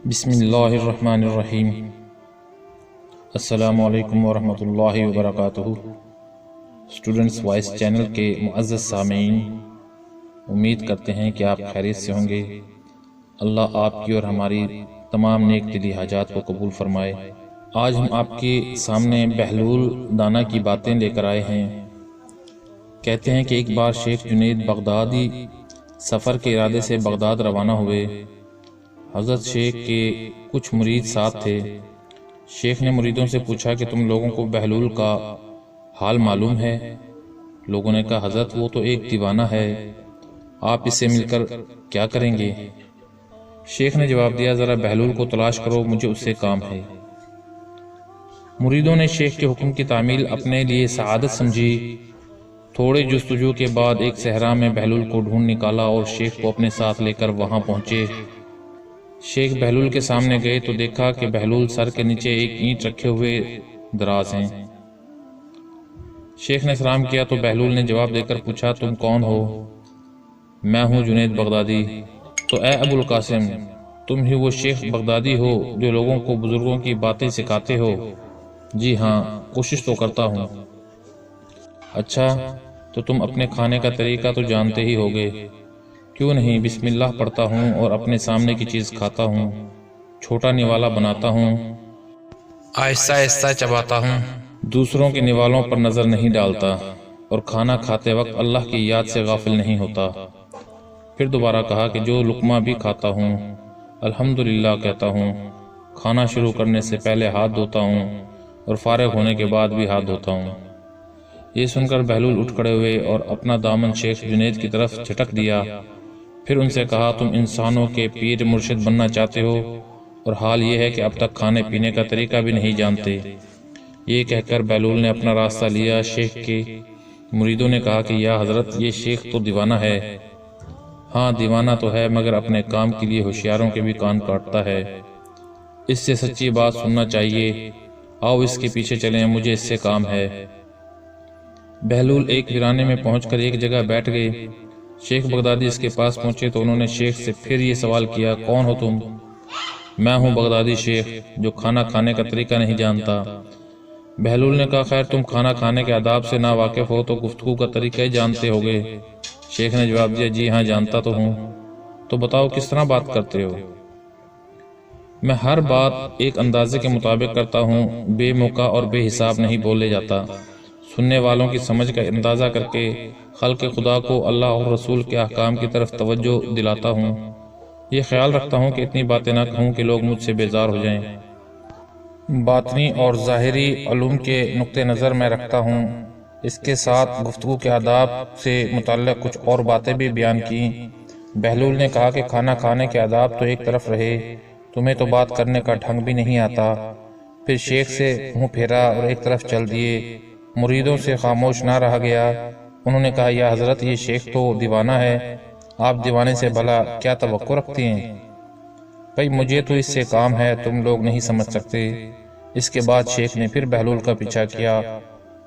بسم اللہ الرحمن الرحیم۔ السلام علیکم ورحمۃ اللہ وبرکاتہ۔ اسٹوڈنٹس وائس چینل کے معزز سامعین، امید کرتے ہیں کہ آپ خیریت سے ہوں گے۔ اللہ آپ کی اور ہماری تمام نیک دلی حاجات کو قبول فرمائے۔ آج ہم آپ کے سامنے بہلول دانا کی باتیں لے کر آئے ہیں۔ کہتے ہیں کہ ایک بار شیخ جنید بغدادی سفر کے ارادے سے بغداد روانہ ہوئے۔ حضرت شیخ کے کچھ مرید ساتھ تھے۔ شیخ نے مریدوں سے پوچھا کہ تم لوگوں کو بہلول کا حال معلوم ہے؟ لوگوں نے کہا حضرت وہ تو ایک دیوانہ ہے، آپ اس سے مل کر کیا کریں گے؟ شیخ نے جواب دیا ذرا بہلول کو تلاش کرو، مجھے اس سے کام ہے۔ مریدوں نے شیخ کے حکم کی تعمیل اپنے لیے سعادت سمجھی۔ تھوڑے جستجو کے بعد ایک صحرا میں بہلول کو ڈھونڈ نکالا اور شیخ کو اپنے ساتھ لے کر وہاں پہنچے۔ شیخ بہلول کے سامنے گئے تو دیکھا کہ بہلول سر کے نیچے ایک اینٹ رکھے ہوئے دراز ہیں۔ شیخ نے سلام کیا تو بہلول نے جواب دے کر پوچھا تم کون ہو؟ میں ہوں جنید بغدادی۔ تو اے ابو القاسم، تم ہی وہ شیخ بغدادی ہو جو لوگوں کو بزرگوں کی باتیں سکھاتے ہو؟ جی ہاں، کوشش تو کرتا ہوں۔ اچھا، تو تم اپنے کھانے کا طریقہ تو جانتے ہی ہوگے؟ کیوں نہیں، بسم اللہ پڑھتا ہوں اور اپنے سامنے کی چیز کھاتا ہوں، چھوٹا نوالا بناتا ہوں، آہستہ آہستہ چباتا ہوں، دوسروں کے نوالوں پر نظر نہیں ڈالتا، اور کھانا کھاتے وقت اللہ کی یاد سے غافل نہیں ہوتا۔ پھر دوبارہ کہا کہ جو لقمہ بھی کھاتا ہوں الحمدللہ کہتا ہوں، کھانا شروع کرنے سے پہلے ہاتھ دھوتا ہوں اور فارغ ہونے کے بعد بھی ہاتھ دھوتا ہوں۔ یہ سن کر بہلول اٹھ کھڑے ہوئے اور اپنا دامن شیخ جنید کی طرف جھٹک دیا۔ پھر ان سے کہا تم انسانوں کے پیر مرشد بننا چاہتے ہو اور حال یہ ہے کہ اب تک کھانے پینے کا طریقہ بھی نہیں جانتے۔ یہ کہہ کر بہلول نے اپنا راستہ لیا۔ شیخ کے مریدوں نے کہا کہ یا حضرت یہ شیخ تو دیوانہ ہے۔ ہاں دیوانہ تو ہے، مگر اپنے کام کے لیے ہوشیاروں کے بھی کان کاٹتا ہے، اس سے سچی بات سننا چاہیے، آؤ اس کے پیچھے چلیں، مجھے اس سے کام ہے۔ بہلول ایک ویرانے میں پہنچ کر ایک جگہ بیٹھ گئے۔ شیخ بغدادی اس کے پاس پہنچے تو انہوں نے شیخ سے پھر یہ سوال کیا کون ہو تم؟ میں ہوں بغدادی شیخ جو کھانا کھانے کا طریقہ نہیں جانتا۔ بہلول نے کہا خیر تم کھانا کھانے کے آداب سے نا واقف ہو تو گفتگو کا طریقہ ہی جانتے ہوگے۔ شیخ نے جواب دیا جی ہاں جانتا تو ہوں۔ تو بتاؤ کس طرح بات کرتے ہو؟ میں ہر بات ایک اندازے کے مطابق کرتا ہوں، بے موقع اور بے حساب نہیں بولے جاتا، سننے والوں کی سمجھ کا اندازہ کر کے خلق خدا کو اللہ اور رسول کے احکام کی طرف توجہ دلاتا ہوں۔ یہ خیال رکھتا ہوں کہ اتنی باتیں نہ کہوں کہ لوگ مجھ سے بیزار ہو جائیں۔ باطنی اور ظاہری علوم کے نقطہ نظر میں رکھتا ہوں۔ اس کے ساتھ گفتگو کے آداب سے متعلق کچھ اور باتیں بھی بیان کی۔ بہلول نے کہا کہ کھانا کھانے کے آداب تو ایک طرف رہے، تمہیں تو بات کرنے کا ڈھنگ بھی نہیں آتا۔ پھر شیخ سے منہ پھیرا اور ایک طرف چل دیے۔ مریدوں سے خاموش نہ رہا گیا۔ انہوں نے کہا یا حضرت یہ شیخ تو دیوانہ ہے، آپ دیوانے سے بھلا کیا توقع رکھتے ہیں؟ بھئی مجھے تو اس سے کام ہے، تم لوگ نہیں سمجھ سکتے۔ اس کے بعد شیخ نے پھر بہلول کا پیچھا کیا۔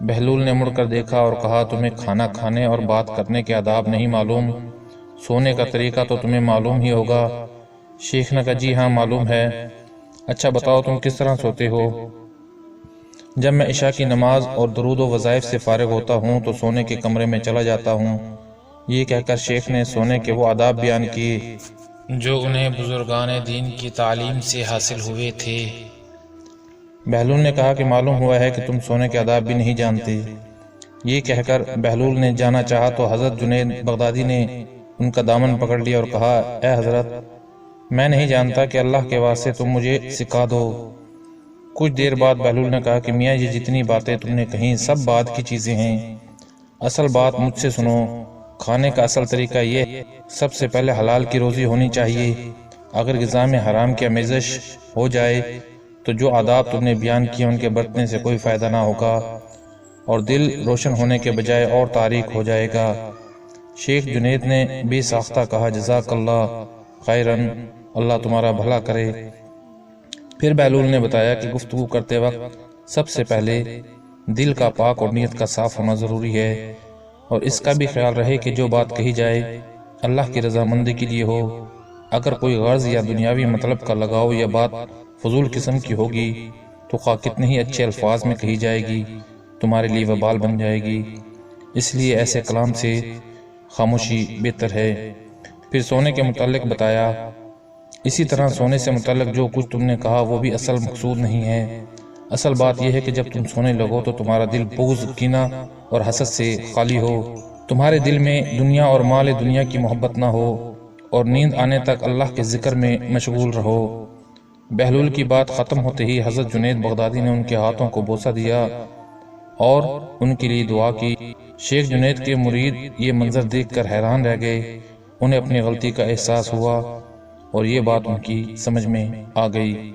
بہلول نے مڑ کر دیکھا اور کہا تمہیں کھانا کھانے اور بات کرنے کے آداب نہیں معلوم، سونے کا طریقہ تو تمہیں معلوم ہی ہوگا۔ شیخ نے کہا جی ہاں معلوم ہے۔ اچھا بتاؤ تم کس طرح سوتے ہو؟ جب میں عشاء کی نماز اور درود و وظائف سے فارغ ہوتا ہوں تو سونے کے کمرے میں چلا جاتا ہوں۔ یہ کہہ کر شیخ نے سونے کے وہ آداب بیان کیے جو انہیں بزرگان دین کی تعلیم سے حاصل ہوئے تھے۔ بہلول نے کہا کہ معلوم ہوا ہے کہ تم سونے کے آداب بھی نہیں جانتے۔ یہ کہہ کر بہلول نے جانا چاہا تو حضرت جنید بغدادی نے ان کا دامن پکڑ لیا اور کہا اے حضرت میں نہیں جانتا کہ اللہ کے واسطے تم مجھے سکھا دو۔ کچھ دیر بعد بہلول نے کہا کہ میاں یہ جتنی باتیں تم نے کہیں سب بعد کی چیزیں ہیں، اصل بات مجھ سے سنو۔ کھانے کا اصل طریقہ یہ ہے سب سے پہلے حلال کی روزی ہونی چاہیے۔ اگر غذا میں حرام کی آمیزش ہو جائے تو جو آداب تم نے بیان کیے ان کے برتنے سے کوئی فائدہ نہ ہوگا اور دل روشن ہونے کے بجائے اور تاریک ہو جائے گا۔ شیخ جنید نے بے ساختہ کہا جزاک اللہ خیرن، اللہ تمہارا بھلا کرے۔ پھر بہلول نے بتایا کہ گفتگو کرتے وقت سب سے پہلے دل کا پاک اور نیت کا صاف ہونا ضروری ہے، اور اس کا بھی خیال رہے کہ جو بات کہی جائے اللہ کی رضامندی کے لیے ہو۔ اگر کوئی غرض یا دنیاوی مطلب کا لگاؤ یا بات فضول قسم کی ہوگی تو خواہ کتنے ہی اچھے الفاظ میں کہی جائے گی تمہارے لیے وبال بن جائے گی، اس لیے ایسے کلام سے خاموشی بہتر ہے۔ پھر سونے کے متعلق بتایا، اسی طرح سونے سے متعلق جو کچھ تم نے کہا وہ بھی اصل مقصود نہیں ہے۔ اصل بات یہ ہے کہ جب تم سونے لگو تو تمہارا دل بغض، کینہ اور حسد سے خالی ہو، تمہارے دل میں دنیا اور مال دنیا کی محبت نہ ہو، اور نیند آنے تک اللہ کے ذکر میں مشغول رہو۔ بہلول کی بات ختم ہوتے ہی حضرت جنید بغدادی نے ان کے ہاتھوں کو بوسہ دیا اور ان کے لیے دعا کی۔ شیخ جنید کے مرید یہ منظر دیکھ کر حیران رہ گئے، انہیں اپنی غلطی کا احساس ہوا اور یہ بات ان کی سمجھ میں آ گئی۔